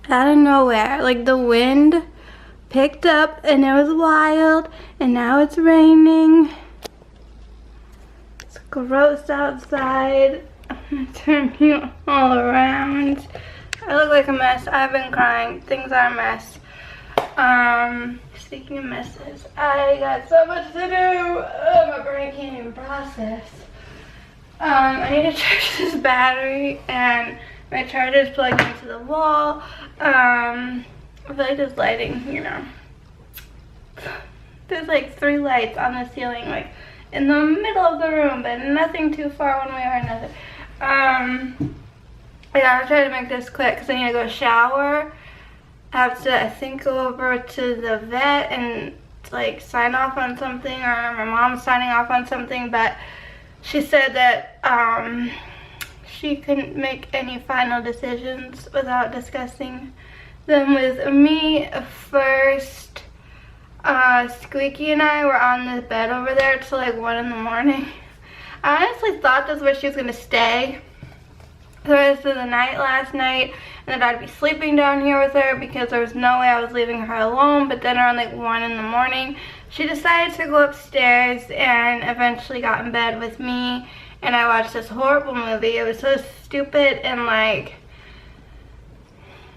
out of nowhere, like the wind picked up and it was wild, and now it's raining. It's gross outside. I'm gonna turn you all around. I look like a mess. I've been crying. Things are a mess. Speaking of messes, I got so much to do. My brain can't even process. I need to charge this battery, and my charger is plugged into the wall. I feel like this lighting, you know. There's like 3 lights on the ceiling, like in the middle of the room, but nothing too far one way or another. I gotta try to make this quick because I need to go shower. I have to, I think, go over to the vet and like sign off on something, or my mom's signing off on something, but she said that she couldn't make any final decisions without discussing them with me first. Squeaky and I were on the bed over there till like 1 in the morning. I honestly thought that's where she was gonna stay the rest of the night last night, and that I'd be sleeping down here with her because there was no way I was leaving her alone. But then around like 1 in the morning, she decided to go upstairs and eventually got in bed with me, and I watched this horrible movie. It was so stupid, and like,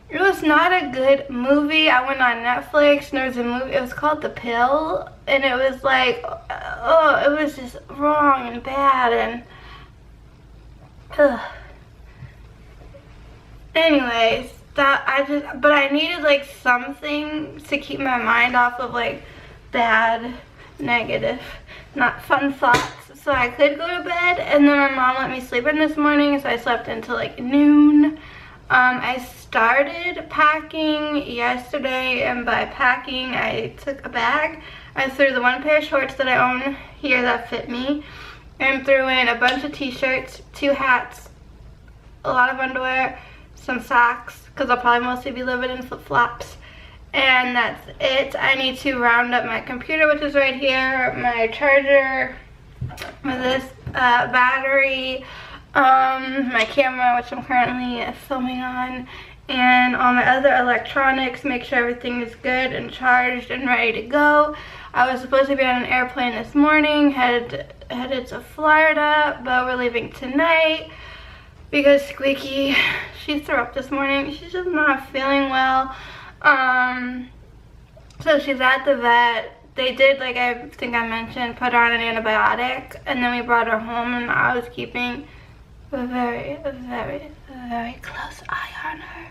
it was not a good movie. I went on Netflix and there was a movie, it was called The Pill, and it was like, oh, it was just wrong and bad, and ugh. Anyways, but I needed like something to keep my mind off of like bad, negative, not fun thoughts. So I could go to bed, and then my mom let me sleep in this morning, so I slept until like noon. I started packing yesterday, and by packing, I took a bag. I threw the 1 pair of shorts that I own here that fit me, and threw in a bunch of t-shirts, 2 hats, a lot of underwear, some socks, because I'll probably mostly be living in flip-flops, and that's it. I need to round up my computer, which is right here, my charger with this battery, my camera, which I'm currently filming on, and all my other electronics, make sure everything is good and charged and ready to go. I was supposed to be on an airplane this morning, headed to Florida, but we're leaving tonight because Squeaky, she threw up this morning. She's just not feeling well. So she's at the vet. They did, like I think I mentioned, put her on an antibiotic, and then we brought her home, and I was keeping a very, very, very close eye on her.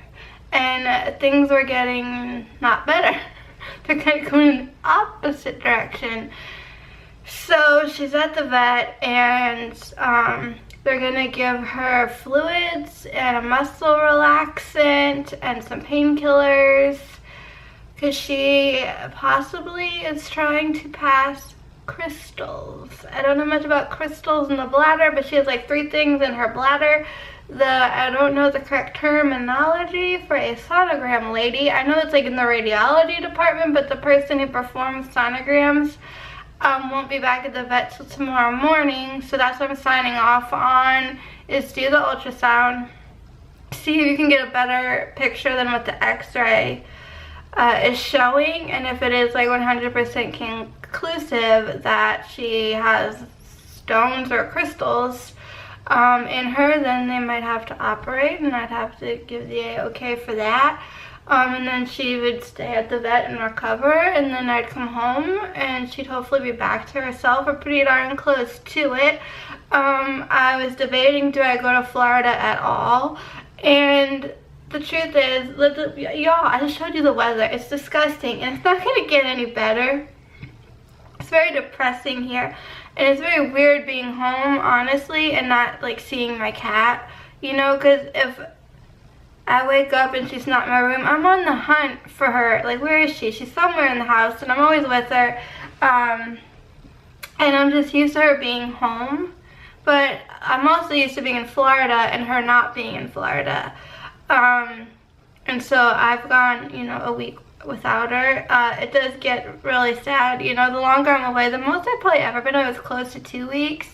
And things were getting not better. They're kind of going in the opposite direction. So she's at the vet, and they're gonna give her fluids and a muscle relaxant and some painkillers, because she possibly is trying to pass crystals. I don't know much about crystals in the bladder, but she has like 3 things in her bladder. I don't know the correct terminology for a sonogram lady. I know it's like in the radiology department, but the person who performs sonograms won't be back at the vet till tomorrow morning, so that's what I'm signing off on, is do the ultrasound, see if you can get a better picture than what the x-ray is showing, and if it is like 100% conclusive that she has stones or crystals in her, then they might have to operate, and I'd have to give the okay for that. And then she would stay at the vet and recover, and then I'd come home and she'd hopefully be back to herself, or pretty darn close to it. I was debating, do I go to Florida at all? And the truth is, y'all, I just showed you the weather. It's disgusting, and it's not going to get any better. It's very depressing here, and it's very weird being home, honestly, and not like seeing my cat, you know, because if I wake up and she's not in my room, I'm on the hunt for her. Like, where is she? She's somewhere in the house, and I'm always with her. And I'm just used to her being home. But I'm also used to being in Florida and her not being in Florida. And so I've gone, you know, a week without her. It does get really sad. You know, the longer I'm away, the most I've probably ever been, I was close to 2 weeks.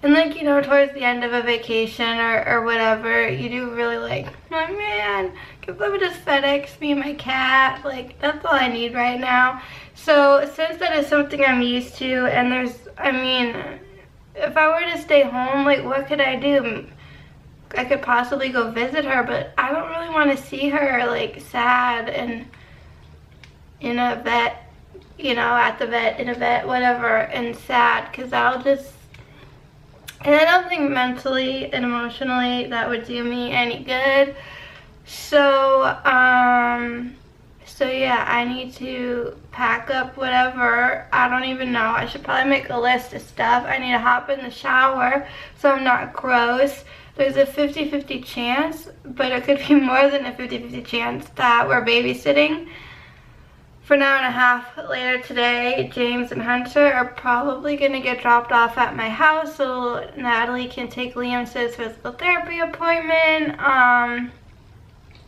And like, you know, towards the end of a vacation or whatever, you do really like, oh man, can someone just FedEx me my cat? Like, that's all I need right now. So since that is something I'm used to, and there's, I mean, if I were to stay home, like, what could I do? I could possibly go visit her, but I don't really want to see her, like, sad and in a vet, you know, at the vet, in a vet, whatever, and sad, because that'll just, and I don't think mentally and emotionally that would do me any good. So, so yeah, I need to pack up whatever. I don't even know. I should probably make a list of stuff. I need to hop in the shower so I'm not gross. There's a 50-50 chance, but it could be more than a 50-50 chance that we're babysitting. For an hour and a half later today, James and Hunter are probably going to get dropped off at my house so Natalie can take Liam to his physical therapy appointment.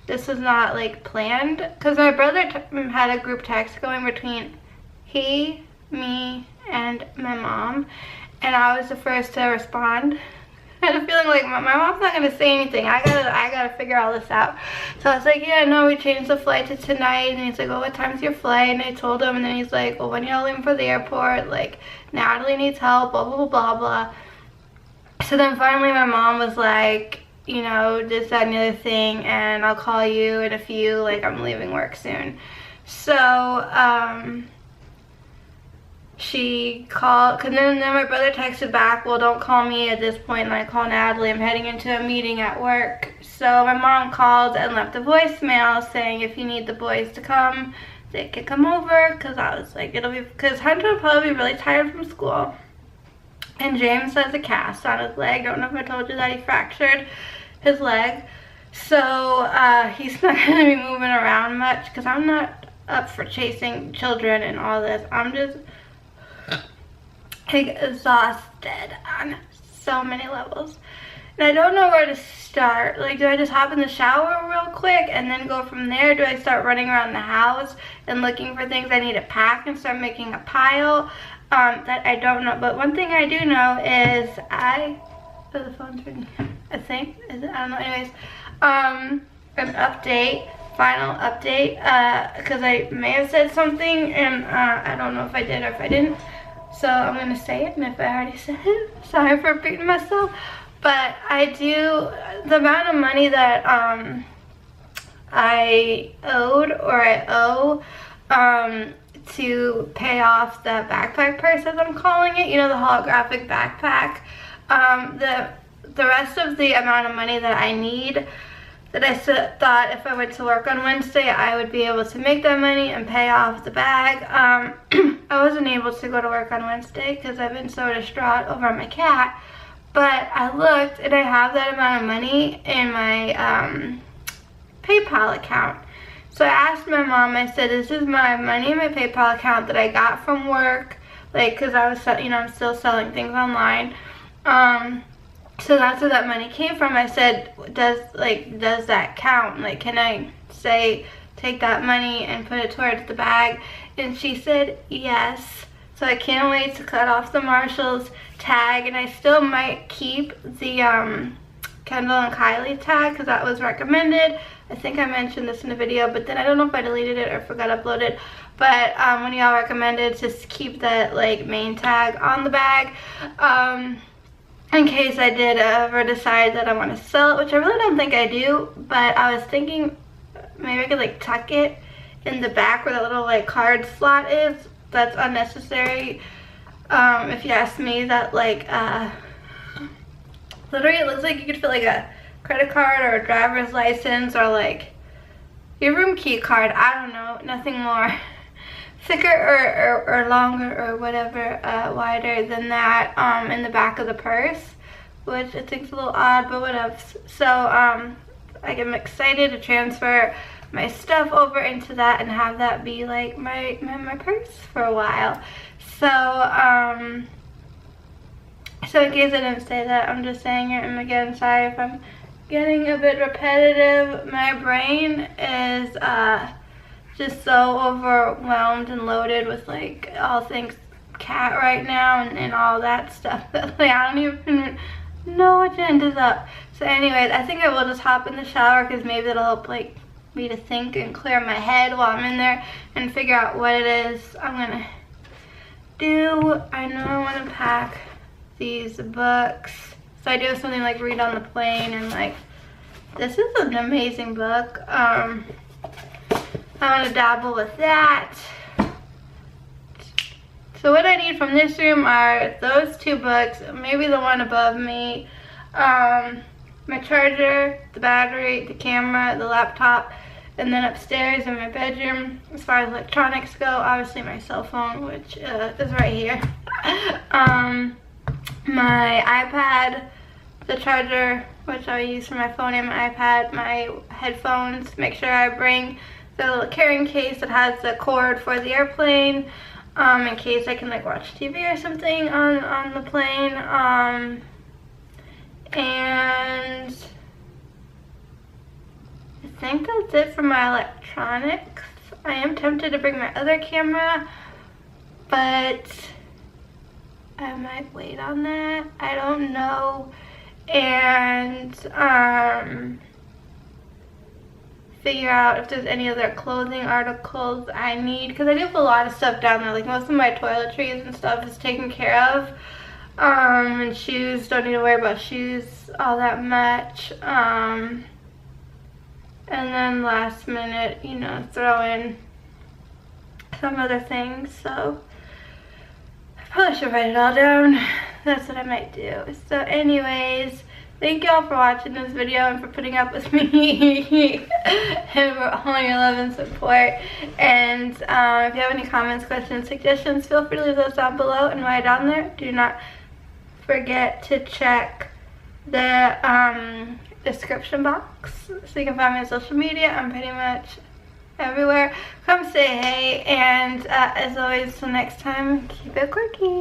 This was not like planned because my brother had a group text going between he, me, and my mom, and I was the first to respond. I had a feeling like my mom's not gonna say anything. I gotta figure all this out. So I was like, yeah, no, we changed the flight to tonight. And he's like, well, what time's your flight? And I told him, and then he's like, well, when you're leaving for the airport, like, Natalie needs help, blah, blah, blah, blah, blah. So then finally my mom was like, you know, this, that, and the other thing, and I'll call you in a few, like, I'm leaving work soon. So, she called, cause then my brother texted back, well, don't call me at this point, and I call Natalie, I'm heading into a meeting at work. So my mom called and left a voicemail saying if you need the boys to come, they could come over, cause I was like, it'll be, cause Hunter will probably be really tired from school. And James has a cast on his leg. Don't know if I told you that he fractured his leg. So he's not gonna be moving around much, cause I'm not up for chasing children and all this. I'm just exhausted on so many levels, and I don't know where to start. Like, do I just hop in the shower real quick and then go from there? Do I start running around the house and looking for things I need to pack and start making a pile? That I don't know. But one thing I do know is the phone's ringing, I think. Is it? I don't know. Anyways, an update, final update, because I may have said something and I don't know if I did or if I didn't. So I'm going to say it, and if I already said it, sorry for repeating myself. But I do, the amount of money that I owed, or I owe, to pay off the backpack purse, as I'm calling it, you know, the holographic backpack, the rest of the amount of money that I need, that I thought if I went to work on Wednesday, I would be able to make that money and pay off the bag. I wasn't able to go to work on Wednesday because I've been so distraught over my cat. But I looked, and I have that amount of money in my PayPal account. So I asked my mom, I said, this is my money in my PayPal account that I got from work, like, because I was, you know, I'm still selling things online. So that's where that money came from. I said, does that count? Like, can I say, take that money and put it towards the bag? And she said, yes. So I can't wait to cut off the Marshalls tag, and I still might keep the Kendall and Kylie tag because that was recommended. I think I mentioned this in the video, but then I don't know if I deleted it or forgot to upload it. But when y'all recommended to keep that, like, main tag on the bag, in case I did ever decide that I want to sell it, which I really don't think I do. But I was thinking maybe I could, like, tuck it in the back where that little, like, card slot is. That's unnecessary. If you ask me, that, like, literally it looks like you could fit, like, a credit card or a driver's license or, like, your room key card. I don't know, nothing more thicker or longer or whatever, wider than that, in the back of the purse, which I think is a little odd, but whatever. So I am excited to transfer my stuff over into that and have that be like my purse for a while. So so in case I didn't say that, I'm just saying it, and again, sorry if I'm getting a bit repetitive. My brain is just so overwhelmed and loaded with, like, all things cat right now and all that stuff. Like, I don't even know what ended up. So anyways, I think I will just hop in the shower because maybe it'll help like me to think and clear my head while I'm in there and figure out what it is I'm gonna do. I know I want to pack these books, so I do have something like read on the plane, and like this is an amazing book. I want to dabble with that. So what I need from this room are those 2 books, maybe the one above me, my charger, the battery, the camera, the laptop, and then upstairs in my bedroom, as far as electronics go, obviously my cell phone, which is right here, my iPad, the charger, which I use for my phone and my iPad, my headphones. Make sure I bring the little carrying case that has the cord for the airplane, in case I can like watch TV or something on the plane. And I think that's it for my electronics. I am tempted to bring my other camera, but I might wait on that. I don't know. And figure out if there's any other clothing articles I need, because I do have a lot of stuff down there. Like most of my toiletries and stuff is taken care of. And shoes, don't need to worry about shoes all that much. And then last minute, you know, throw in some other things. So I probably should write it all down. That's what I might do. So anyways, thank y'all for watching this video and for putting up with me and for all your love and support. And if you have any comments, questions, suggestions, feel free to leave those down below and write down there. Do not forget to check the description box so you can find me on social media. I'm pretty much everywhere. Come say hey, and as always, till next time, keep it quirky.